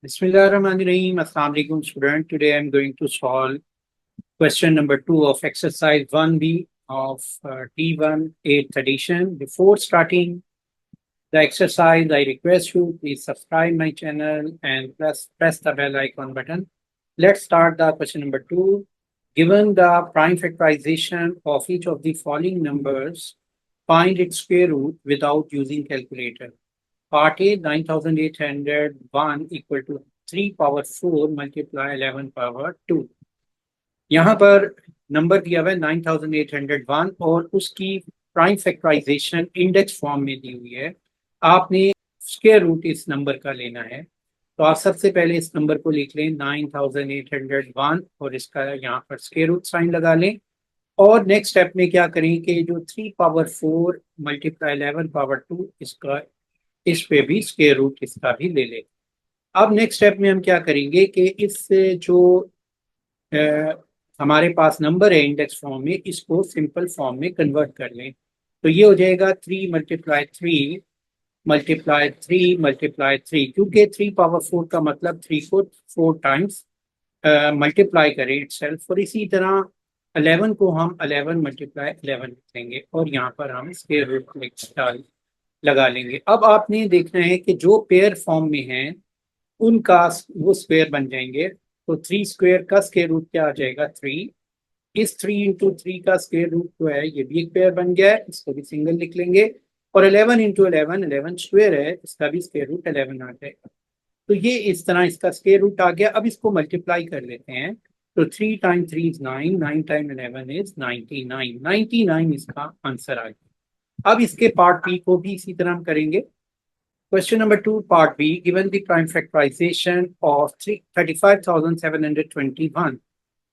Bismillahirrahmanirrahim. Assalamu alaikum student. Today I am going to solve question number 2 of exercise 1B of T1 8th edition. Before starting the exercise, I request you please subscribe my channel and press the bell icon button. Let's start the question number 2. Given the prime factorization of each of the following numbers, find its square root without using calculator. Part A 9801 equal to 3 power 4 multiply 11 power 2. यहाँ पर number दिया हुआ है 9801 और उसकी prime factorisation index form में दी हुई है। आपने स्क्वायर रूट इस नंबर का लेना है, तो आप सबसे पहले इस नंबर को लिख लें 9801 और इसका यहाँ पर स्क्वायर रूट साइन लगा लें। और नेक्स्ट स्टेप में क्या करें कि जो 3 पावर 4 मल्टीप्लाई 11 पावर 2 इसका इस पे भी स्क्वायर रूट इसका भी ले लें। अब नेक्स्ट स्टेप में हम क्या करेंगे कि इस जो हमारे पास नंबर है इंडेक्स फॉर्म में, इसको सिंपल फॉर्म में कन्वर्ट कर लें। तो ये हो जाएगा 3 मल्टीप्लाई 3 मल्टीप्लाई 3 मल्टीप्लाई 3, क्योंकि 3 पावर 4 का मतलब 3 को 4 टाइम्स मल्टीप्लाई करें इटसेल्फ। और इसी तरह 11 को हम 11 मल्टीप्लाई 11 लिखेंगे और यहाँ पर हम स्क्वायर रूट लगा लेंगे। अब आपने देखना है कि जो पेयर फॉर्म में हैं उनका वो स्क्वायर बन जाएंगे। तो 3 स्क्वायर का स्क्वायर रूट क्या आ जाएगा 3। इस 3 इंटू 3 का स्क्वायर रूट जो है ये भी एक पेयर बन गया है, इसको भी सिंगल लिख लेंगे। और 11 इंटू 11 स्क्वायर है, इसका भी स्क्वायर रूट 11 आ जाएगा। तो ये इस तरह इसका स्क्वायर रूट आ गया। अब इसको मल्टीप्लाई कर लेते हैं। तो 3 टाइम 3 इज 9, 9 टाइम 11 इज 99, 99 इसका आंसर आ गया। अब इसके पार्ट बी को भी इसी तरह हम करेंगे। Question number 2 part B, given the prime factorisation of 35,721,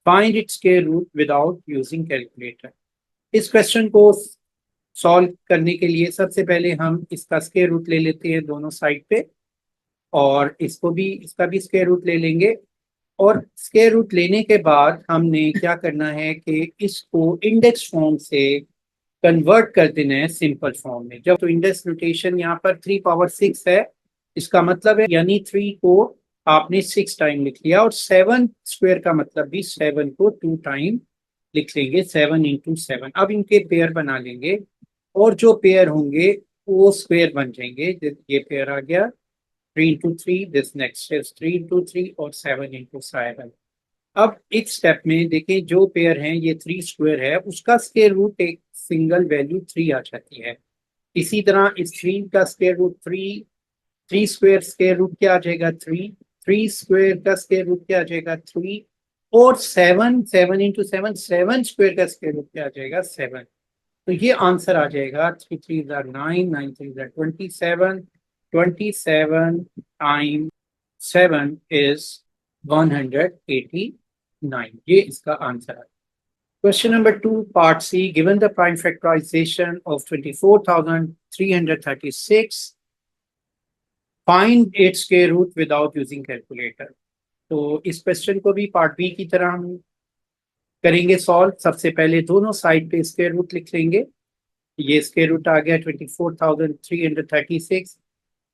find its square root without using calculator. इस क्वेश्चन को सॉल्व करने के लिए सबसे पहले हम इसका स्क्वायर रूट ले लेते हैं दोनों साइड पे, और इसका भी स्क्वायर रूट ले लेंगे। और स्क्वायर रूट लेने के बाद हमने क्या करना है कि इसको इंडेक्स फॉर्म से कन्वर्ट कर देना है सिंपल फॉर्म में। जब तो इंडेक्स नोटेशन यहाँ पर 3 पावर 6 है, इसका मतलब है यानी 3 को आपने 6 टाइम लिख लिया, और 7 स्क्वायर का मतलब भी 7 को 2 टाइम लिख लेंगे, 7 इंटू 7। अब इनके पेयर बना लेंगे और जो पेयर होंगे वो स्क्वायर बन जाएंगे। ये पेयर आ गया 3 into 3, this next is 3 into 3 और 7 इंटू 7। अब इस स्टेप में देखें जो पेयर है ये 3 स्क्वायर है, उसका स्क्वायर रूट एक सिंगल वैल्यू 3 आ जाती है। इसी तरह इस 3 का square root 3, 3 square square root क्या आ जाएगा 3, 3 स्क्वायर का स्क्वायर रूट क्या आ जाएगा 3, और 7, 7 इंटू 7, 7 स्क्वायर का स्क्वायर रूट क्या आ जाएगा 7। तो ये आंसर आ जाएगा 3 3 9, 9 3 27, 27 टाइम 7 इज 189। ये इसका आंसर है। Question number 2, part C, given the prime factorization of 24,336, find its square root without using calculator. तो इस क्वेश्चन को भी पार्ट बी की तरह हम करेंगे सॉल्व। सबसे पहले दोनों साइड पे स्क्वायर रूट लिख लेंगे। ये स्क्वायर रूट आ गया 24,336।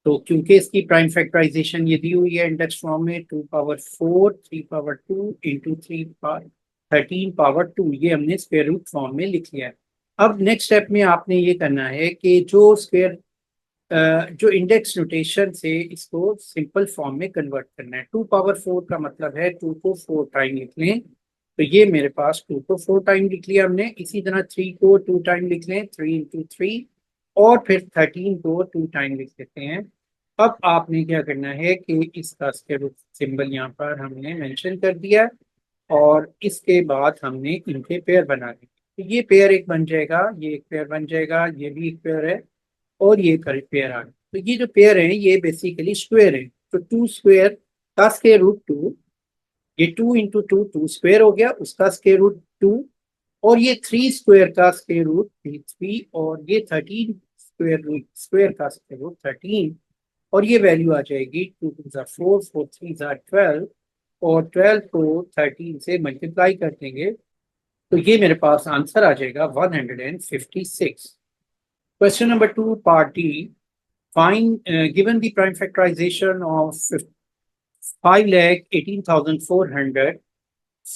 तो क्योंकि इसकी प्राइम फैक्टराइजेशन ये दी हुई है इंडेक्स फॉर्म में 2 power 4 3 power 2 into 3 power 13 power 2, ये हमने स्क्वायर रूट फॉर्म में लिख लिया है। अब नेक्स्ट स्टेप में आपने ये करना है कि जो इंडेक्स नोटेशन से इसको सिंपल फॉर्म में कन्वर्ट करना है। 2 पावर 4 का मतलब है 2 को 4 टाइम लिख लें। तो ये मेरे पास 2 को 4 टाइम लिख लिया हमने। इसी तरह 3 को 2 टाइम लिख लें, 3 इंटू 3, और फिर 13 को 2 टाइम लिख लेते हैं। अब आपने क्या करना है कि इसका स्क्वायर रूट सिंबल यहाँ पर हमने मेंशन कर दिया, और इसके बाद हमने इनके पेयर बना लिए। तो ये पेयर एक बन जाएगा, ये एक पेयर बन जाएगा, ये भी एक पेयर है, और ये पेयर आ गया। तो ये जो पेयर है ये बेसिकली स्क्वायर है। तो 2 स्क्वायर का स्क्वायर रूट 2, ये 2 इंटू 2 2 स्क्वायर हो गया, उसका स्क्वायर रूट 2, और ये 3 स्क्वायर का स्क्वायर रूट 3, और ये 13 स्क्वायर का स्क्वायर रूट 13, और ये वैल्यू आ जाएगी 2 2 ज़ा 4, 4 3 ज़ा 12, और 12 को 13 से मल्टीप्लाई कर देंगे। तो ये मेरे पास आंसर आ जाएगा 156। Question number 2 part D, find given the prime factorisation of 5,18,400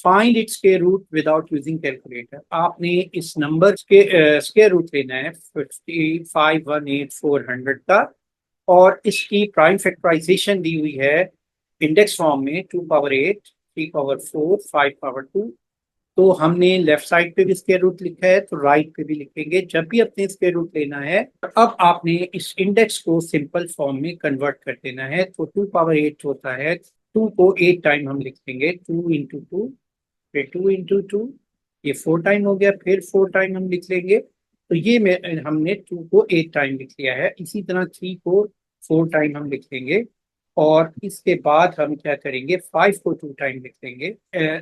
find its square root without using calculator. आपने इस नंबर के स्क्वायर रूट लेना है 55,18,400 का, और इसकी प्राइम फैक्टराइजेशन दी हुई है इंडेक्स फॉर्म में 2 पावर 8, 3 पावर 4, 5 पावर 2। तो हमने लेफ्ट साइड पे भी स्क्वायर रूट लिखा है, तो राइट पे भी लिखेंगे जब भी अपने स्क्वायर रूट लेना है। अब आपने इस इंडेक्स को सिंपल फॉर्म में कन्वर्ट कर देना है। तो 2 पावर 8 होता है, 2 को 8 टाइम हम लिखेंगे, 2 इंटू 2, फिर 2 इंटू 2, ये 4 टाइम हो गया, फिर 4 टाइम हम लिख लेंगे। तो ये हमने 2 को 8 टाइम लिख लिया है। इसी तरह 3 को 4 टाइम हम लिख लेंगे, और इसके बाद हम क्या करेंगे, 5 को 2 टाइम लिख लेंगे।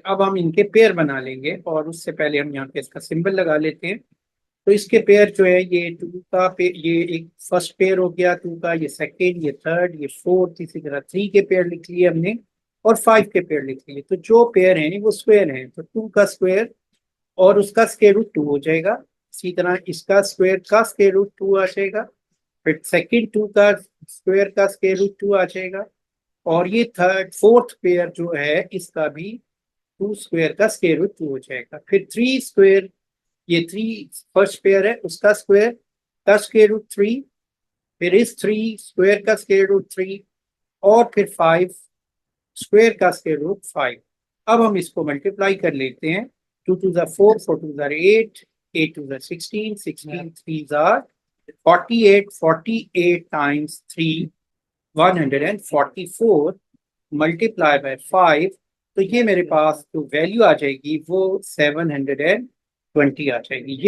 अब हम इनके पेयर बना लेंगे, और उससे पहले हम यहाँ पे इसका सिंबल लगा लेते हैं। तो इसके पेयर जो है, ये 2 का पेयर, ये एक फर्स्ट पेयर हो गया 2 का, ये सेकेंड, ये थर्ड, ये फोर्थ, इसी तरह 3 के पेयर लिख लिए हमने, और 5 के पेयर लिख लिए। तो जो पेयर हैं वो स्क्वायर हैं, तो 2 का स्क्वायर और उसका स्क्वायर रूट 2 हो जाएगा। इसी तरह इसका स्क्वायर का स्क्वायर रूट 2 आ जाएगा, फिर सेकेंड 2 का स्क्वायर का स्क्वायर रूट 2 आ जाएगा, और ये थर्ड फोर्थ पेयर जो है इसका भी 2 स्क्वायर का स्क्वायर रूट 2 हो जाएगा। फिर 3 स्क्वायर, ये 3 फर्स्ट पेयर है, उसका स्क्वायर का स्क्वायर रूट 3, फिर इस 3 स्क्वायर का स्क्वायर रूट 3, और फिर 5 स्क्वायर का स्क्वायर रूट 5। अब हम इसको मल्टीप्लाई कर लेते हैं। 2 टू ज़ा 4, 4 टू ज़ा 8, 8 टू ज़ा 16, 16 3 ज़ा 48, 48 टाइम्स 3 144 मल्टीप्लाई बाय 5। तो ये मेरे पास जो वैल्यू आ जाएगी वो 720 आ जाएगी। ये